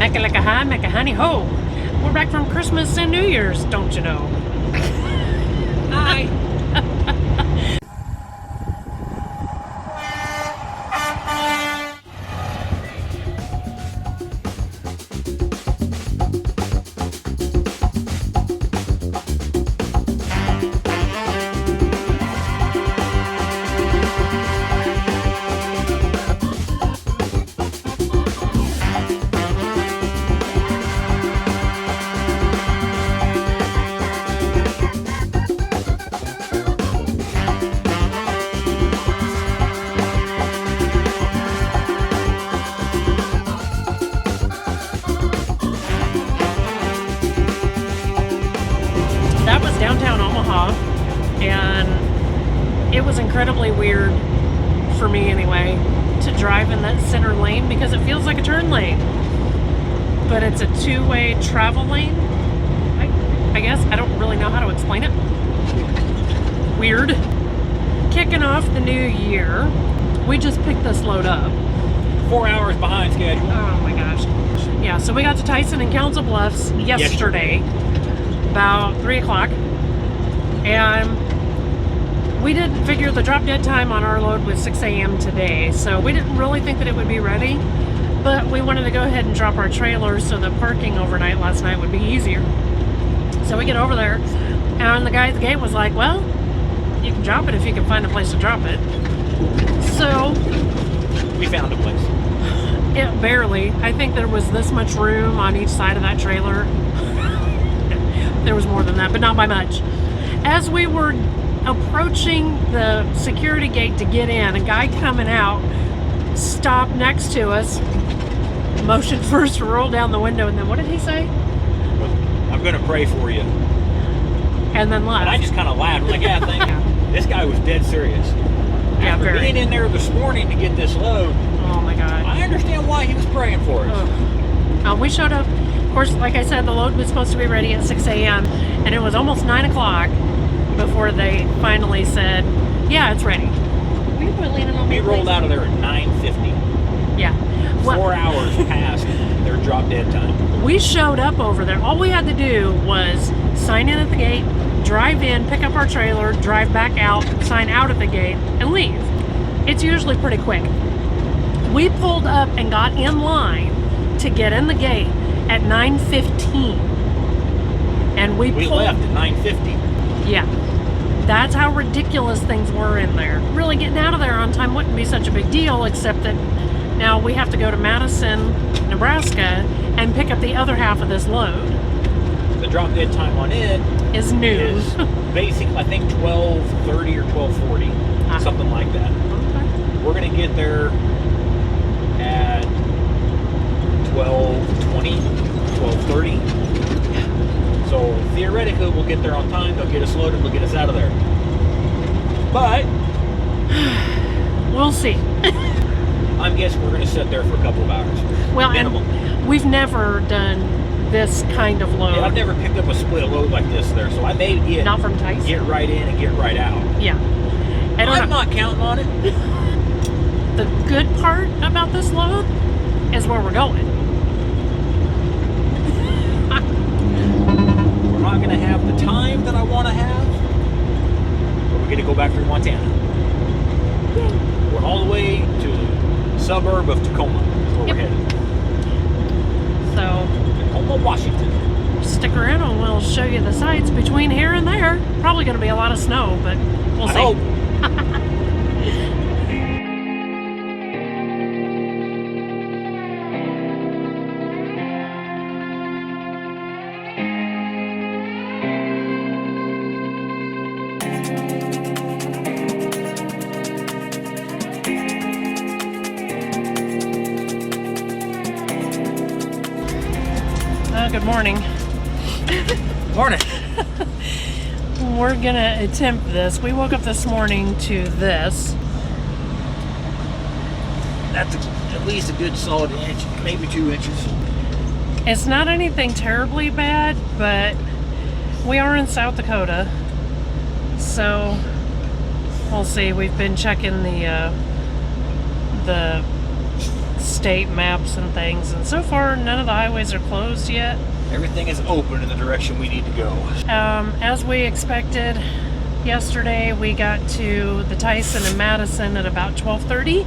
Mecca like a high, Mecca honey ho. We're back from Christmas and New Year's, don't you know? Hi. That was downtown Omaha, and it was incredibly weird for me anyway to drive in that center lane because it feels like a turn lane, but it's a two-way travel lane. I guess I don't really know how to explain it. Weird. Kicking off the new year, we just picked this load up. 4 hours behind schedule. Oh my gosh. Yeah, so we got to Tyson and Council Bluffs yesterday. About 3 o'clock, and we didn't figure the drop dead time on our load was 6 a.m. today, so we didn't really think that it would be ready, but we wanted to go ahead and drop our trailer so the parking overnight last night would be easier. So we get over there, and the guy at the gate was like, well, you can drop it if you can find a place to drop it. So We found a place. it barely, I think there was this much room on each side of that trailer. There was more than that, but not by much. As we were approaching the security gate to get in, a guy coming out stopped next to us, motioned for us to roll down the window, and then what did he say? I'm going to pray for you. And then left. And I just kind of laughed. I'm like, yeah, thank you. This guy was dead serious. Yeah, After very. being in there this morning to get this load, Oh my God. I understand why he was praying for us. We showed up. Of course, like I said, the load was supposed to be ready at 6 a.m. and it was almost 9 o'clock before they finally said, yeah, it's ready. Will you quit leaning on me, We rolled please? out of there at 9:50. Yeah. 4 hours past their drop dead time. We showed up over there. All we had to do was sign in at the gate, drive in, pick up our trailer, drive back out, sign out at the gate, and leave. It's usually pretty quick. We pulled up and got in line to get in the gate at 9:15. And we We pulled, left at 9:50. yeah. That's how ridiculous things were in there. Really getting out of there on time wouldn't be such a big deal, except that now we have to go to Madison, Nebraska, and pick up the other half of this load. The drop dead time on it Is new. is basically, I think, 12:30 or 12:40, something like that. Okay. We're going to get there at 12:20, 12:30. So theoretically, we'll get there on time. They'll get us loaded. They'll get us out of there. But We'll see. I'm guessing we're going to sit there for a couple of hours. Well, minimum. and we've never done this kind of load. Yeah, I've never picked up a split load like this there, so I may Not from Tyson. get right in and get right out. Yeah. And I'm not counting on it. the good part about this load is where we're going. We're not going to have the time that I want to have, but we're going to go back through Montana. We're all the way to the suburb of Tacoma. That's where Yep. we're headed. So Tacoma, Washington. stick around and we'll show you the sights between here and there. Probably going to be a lot of snow, but we'll I see. hope. Good morning. Morning. We're gonna attempt this. We woke up this morning to this. That's at least a good solid inch, maybe 2 inches. It's not anything terribly bad, but we are in South Dakota, so we'll see. We've been checking the update maps and things. And so far, none of the highways are closed yet. Everything is open in the direction we need to go. As we expected, yesterday we got to the Tyson and Madison at about 12:30,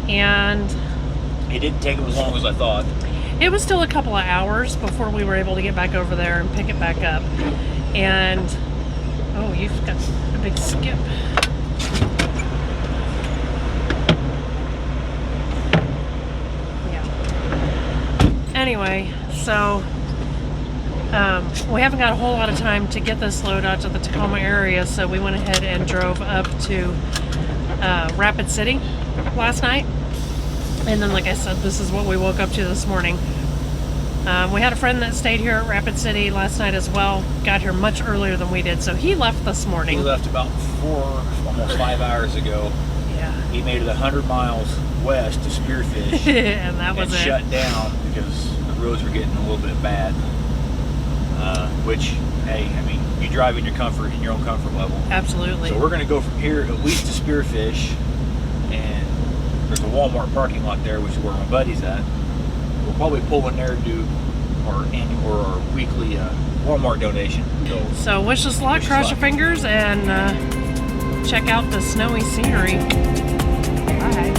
and It didn't take as long as I thought. it was still a couple of hours before we were able to get back over there and pick it back up. And oh, you've got a big skip. Yeah. Anyway, so we haven't got a whole lot of time to get this load out to the Tacoma area, so we went ahead and drove up to Rapid City last night. And then, like I said, this is what we woke up to this morning. We had a friend that stayed here at Rapid City last night as well. Got here much earlier than we did, so he left this morning. He left about 4, almost 5 hours ago. Yeah. He made it 100 miles west to Spearfish And that was and it. shut down because the roads were getting a little bit bad. Which, hey, I mean, you drive in your comfort, in your own comfort level. Absolutely. So we're going to go from here at least to Spearfish, and there's a Walmart parking lot there, which is where my buddy's at. We'll probably pull in there to do our annual or our weekly Walmart donation. So wish us luck, cross your fingers, and check out the snowy scenery. Bye.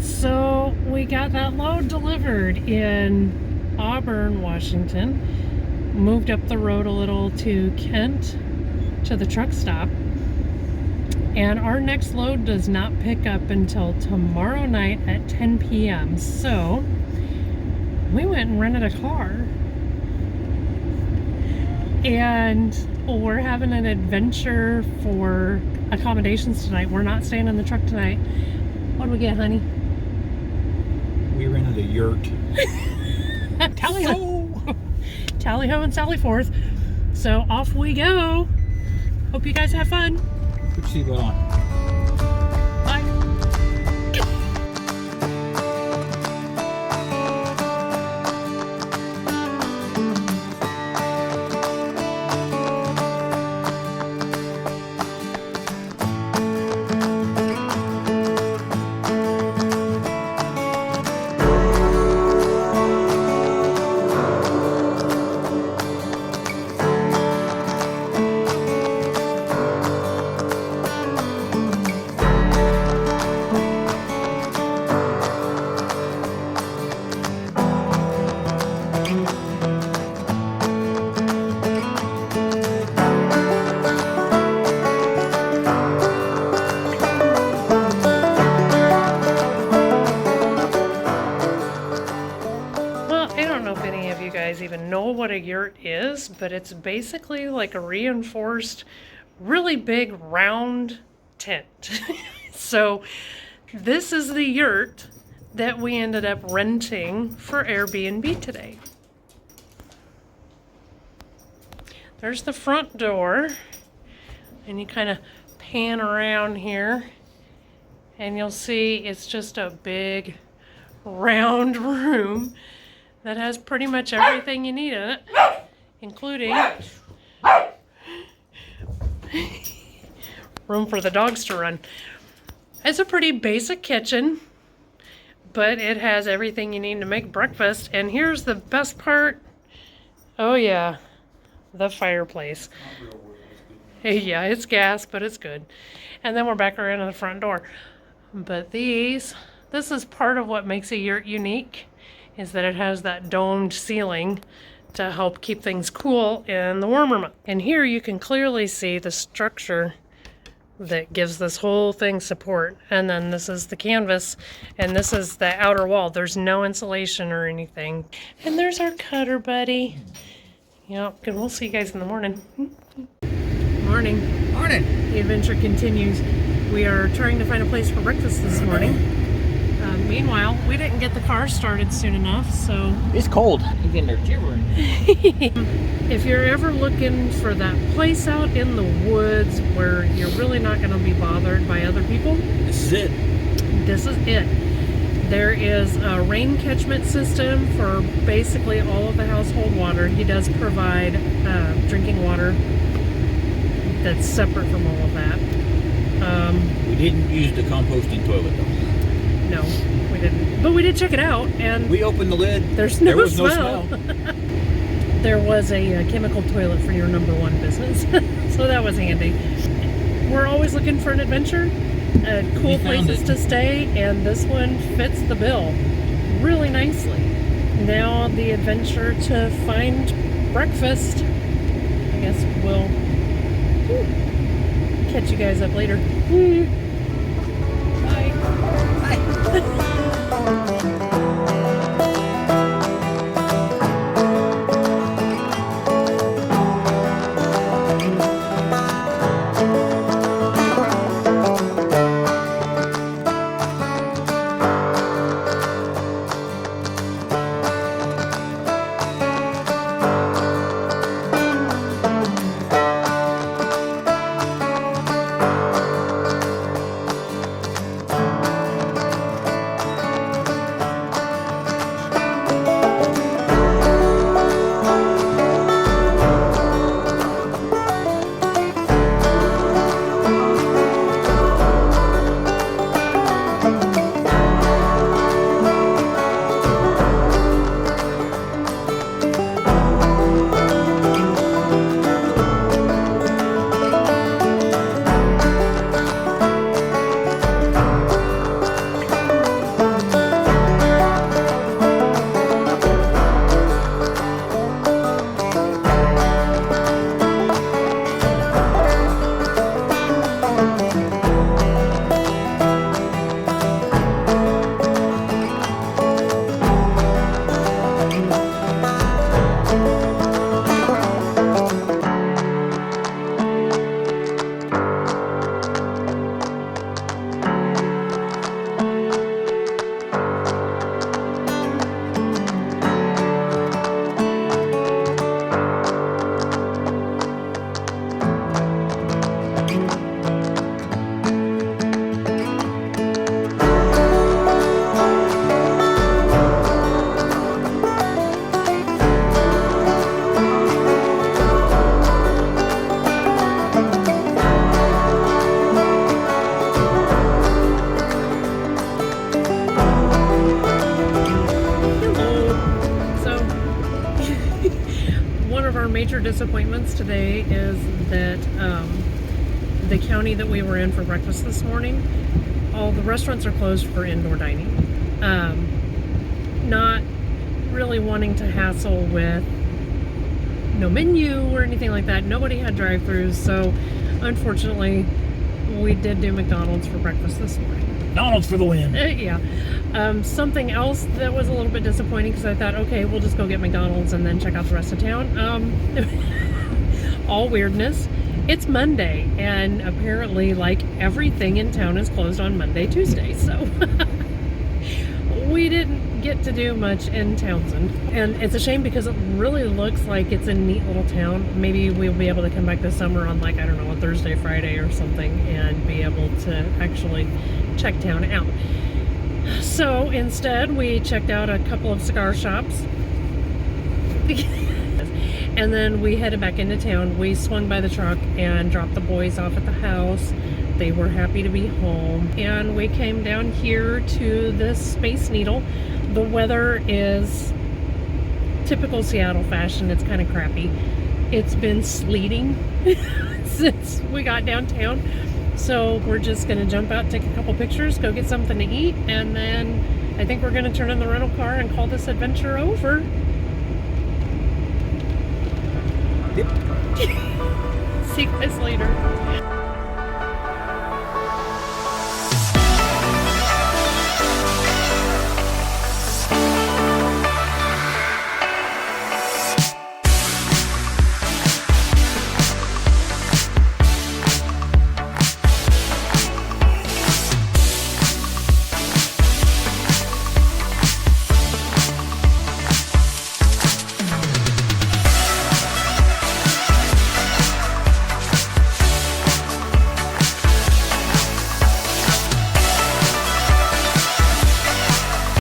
So we got that load delivered in Auburn, Washington. Moved up the road a little to Kent to the truck stop. And our next load does not pick up until tomorrow night at 10 p.m. So we went and rented a car. And we're having an adventure for accommodations tonight. We're not staying in the truck tonight. What do we get, honey? We rented a yurt. Tally ho! Tally ho and Sally forth. So off we go. Hope you guys have fun. Put your seatbelt on. Bye. even know what a yurt is, but it's basically like a reinforced, really big round tent. So this is the yurt that we ended up renting for Airbnb today. There's the front door, and you kind of pan around here, and you'll see it's just a big round room that has pretty much everything you need in it, including room for the dogs to run. It's a pretty basic kitchen, but it has everything you need to make breakfast. And here's the best part. Oh yeah, the fireplace. Yeah, it's gas, but it's good. And then we're back around to the front door. But this is part of what makes a yurt unique, is that it has that domed ceiling to help keep things cool in the warmer months. And here you can clearly see the structure that gives this whole thing support. And then this is the canvas, and this is the outer wall. There's no insulation or anything. And there's our Cutter buddy. Yep, and we'll see you guys in the morning. Morning. Morning. The adventure continues. We are trying to find a place for breakfast this morning. Meanwhile, we didn't get the car started soon enough, so... It's cold. You're getting there shivering. If you're ever looking for that place out in the woods where you're really not going to be bothered by other people, This is it. this is it. There is a rain catchment system for basically all of the household water. He does provide drinking water that's separate from all of that. We didn't use the composting toilet though. No, we didn't. But we did check it out, and We opened the lid. there's no There was smell. no smell. There was a chemical toilet for your number one business, so that was handy. We're always looking for an adventure, cool places to stay, and this one fits the bill really nicely. Now the adventure to find breakfast. I guess we'll catch you guys up later. Bye. major disappointments today is that the county that we were in for breakfast this morning, all the restaurants are closed for indoor dining. Not really wanting to hassle with no menu or anything like that. Nobody had drive-thrus, so unfortunately we did do McDonald's for breakfast this morning. McDonald's for the win. Yeah. Something else that was a little bit disappointing because I thought, okay, we'll just go get McDonald's and then check out the rest of town. All weirdness. It's Monday, and apparently, like, everything in town is closed on Monday, Tuesday. So we didn't get to do much in Townsend. And it's a shame because it really looks like it's a neat little town. Maybe we'll be able to come back this summer on, like, I don't know, a Thursday, Friday or something and be able to actually check town out. So instead, we checked out a couple of cigar shops. And then we headed back into town. We swung by the truck and dropped the boys off at the house. They were happy to be home. And we came down here to the Space Needle. The weather is typical Seattle fashion. It's kind of crappy. It's been sleeting since we got downtown. So we're just going to jump out, take a couple pictures, go get something to eat, and then I think we're going to turn in the rental car and call this adventure over. Yep. See you guys later.